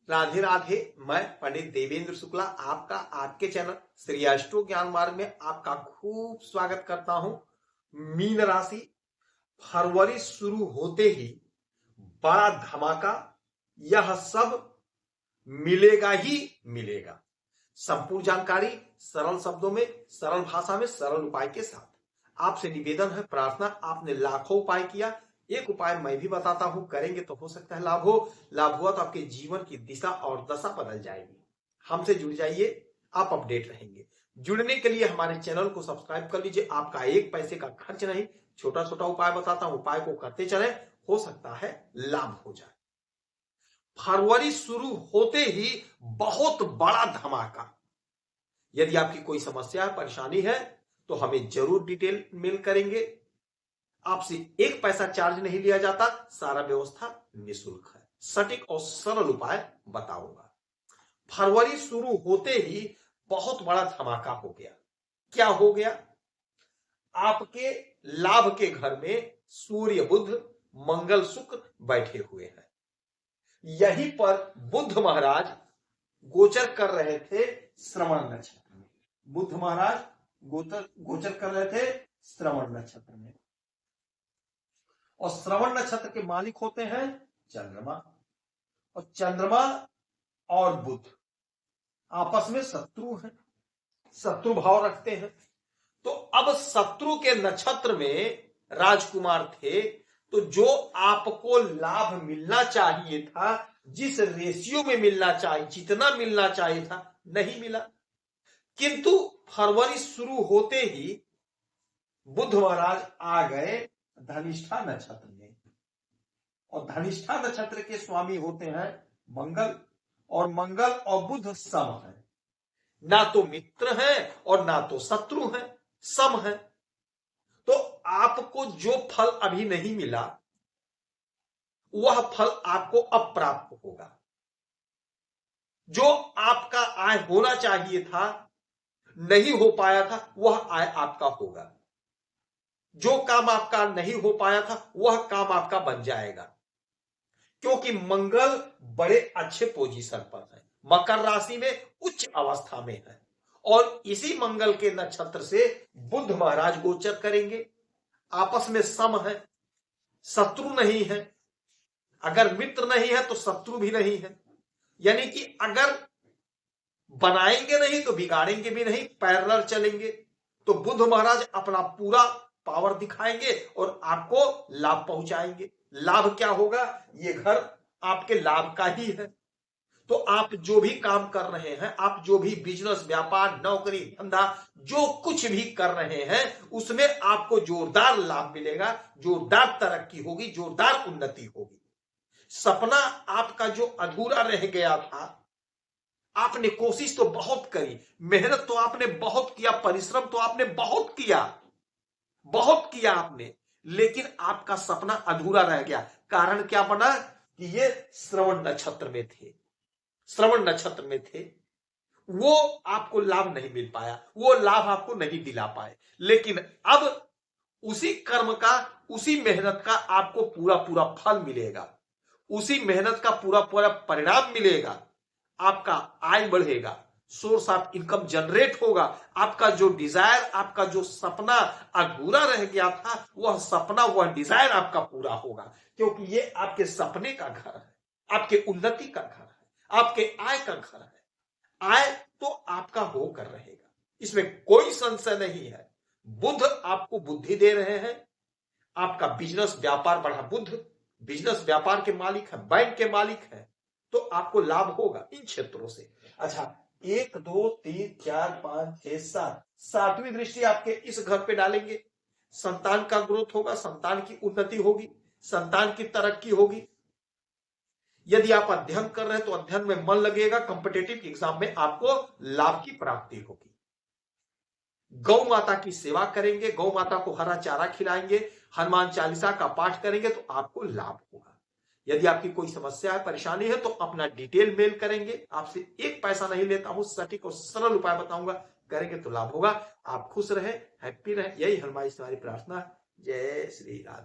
राधे राधे। मैं पंडित देवेंद्र शुक्ला आपका आपके चैनल श्री अष्टो ज्ञान मार्ग में आपका खूब स्वागत करता हूं। मीन राशि, फरवरी शुरू होते ही बड़ा धमाका, यह सब मिलेगा ही मिलेगा। संपूर्ण जानकारी सरल शब्दों में, सरल भाषा में, सरल उपाय के साथ। आपसे निवेदन है, प्रार्थना, आपने लाखों उपाय किया, एक उपाय मैं भी बताता हूं, करेंगे तो हो सकता है लाभ हो। लाभ हुआ तो आपके जीवन की दिशा और दशा बदल जाएगी। हमसे जुड़ जाइए, आप अपडेट रहेंगे। जुड़ने के लिए हमारे चैनल को सब्सक्राइब कर लीजिए। आपका एक पैसे का खर्च नहीं, छोटा छोटा उपाय बताता हूं, उपाय को करते चले, हो सकता है लाभ हो जाए। फरवरी शुरू होते ही बहुत बड़ा धमाका। यदि आपकी कोई समस्या परेशानी है तो हमें जरूर डिटेल मेल करेंगे। आपसे एक पैसा चार्ज नहीं लिया जाता, सारा व्यवस्था निःशुल्क है। सटीक और सरल उपाय बताऊंगा। फरवरी शुरू होते ही बहुत बड़ा धमाका हो गया। क्या हो गया? आपके लाभ के घर में सूर्य, बुध, मंगल, शुक्र बैठे हुए हैं। यहीं पर बुध महाराज गोचर कर रहे थे श्रवण नक्षत्र में। बुध महाराज गोचर कर रहे थे श्रवण नक्षत्र में, और श्रवण नक्षत्र के मालिक होते हैं चंद्रमा। और चंद्रमा और बुध आपस में शत्रु हैं, शत्रु भाव रखते हैं। तो अब शत्रु के नक्षत्र में राजकुमार थे, तो जो आपको लाभ मिलना चाहिए था, जिस रेशियो में मिलना चाहिए, जितना मिलना चाहिए था, नहीं मिला। किंतु फरवरी शुरू होते ही बुध महाराज आ गए धनिष्ठा नक्षत्र में, और धनिष्ठा नक्षत्र के स्वामी होते हैं मंगल, और मंगल और बुध सम है, ना तो मित्र है और ना तो शत्रु है, सम है। तो आपको जो फल अभी नहीं मिला, वह फल आपको अब प्राप्त होगा। जो आपका आय होना चाहिए था, नहीं हो पाया था, वह आय आपका होगा। जो काम आपका नहीं हो पाया था, वह काम आपका बन जाएगा, क्योंकि मंगल बड़े अच्छे पोजीशन पर है, मकर राशि में उच्च अवस्था में है, और इसी मंगल के नक्षत्र से बुध महाराज गोचर करेंगे। आपस में सम है, शत्रु नहीं है। अगर मित्र नहीं है तो शत्रु भी नहीं है, यानी कि अगर बनाएंगे नहीं तो बिगाड़ेंगे भी नहीं, पैरेलल चलेंगे। तो बुध महाराज अपना पूरा पावर दिखाएंगे और आपको लाभ पहुंचाएंगे। लाभ क्या होगा? ये घर आपके लाभ का ही है। तो आप जो भी काम कर रहे हैं, आप जो भी बिजनेस, व्यापार, नौकरी, धंधा, जो कुछ भी कर रहे हैं, उसमें आपको जोरदार लाभ मिलेगा, जोरदार तरक्की होगी, जोरदार उन्नति होगी। सपना आपका जो अधूरा रह गया था, आपने कोशिश तो बहुत करी, मेहनत तो आपने बहुत किया, परिश्रम तो आपने बहुत किया आपने, लेकिन आपका सपना अधूरा रह गया। कारण क्या बना? कि ये श्रवण नक्षत्र में थे, श्रवण नक्षत्र में थे, वो आपको लाभ नहीं मिल पाया, वो लाभ आपको नहीं दिला पाए। लेकिन अब उसी कर्म का, उसी मेहनत का आपको पूरा पूरा फल मिलेगा, उसी मेहनत का पूरा पूरा परिणाम मिलेगा। आपका आय बढ़ेगा, सोर्स ऑफ इनकम जनरेट होगा। आपका जो डिजायर, आपका जो सपना अधूरा रह गया था, वह सपना, वह डिजायर आपका पूरा होगा, क्योंकि ये आपके सपने का घर है, आपके उन्नति का घर है, आपके आय का घर है। आय तो आपका होकर रहेगा, इसमें कोई संशय नहीं है। बुध आपको बुद्धि दे रहे हैं, आपका बिजनेस व्यापार बढ़ा। बुध बिजनेस व्यापार के मालिक है, बैंक के मालिक है, तो आपको लाभ होगा इन क्षेत्रों से। अच्छा, 1 2 3 4 5 6 7, सातवीं दृष्टि आपके इस घर पे डालेंगे। संतान का ग्रोथ होगा, संतान की उन्नति होगी, संतान की तरक्की होगी। यदि आप अध्ययन कर रहे हैं तो अध्ययन में मन लगेगा, कॉम्पिटिटिव एग्जाम में आपको लाभ की प्राप्ति होगी। गौ माता की सेवा करेंगे, गौ माता को हरा चारा खिलाएंगे, हनुमान चालीसा का पाठ करेंगे, तो आपको लाभ होगा। यदि आपकी कोई समस्या है, परेशानी है, तो अपना डिटेल मेल करेंगे। आपसे एक पैसा नहीं लेता हूं, सटीक और सरल उपाय बताऊंगा, करेंगे तो लाभ होगा। आप खुश रहे, हैप्पी रहे, यही हमारी प्रार्थना। जय श्री राधे।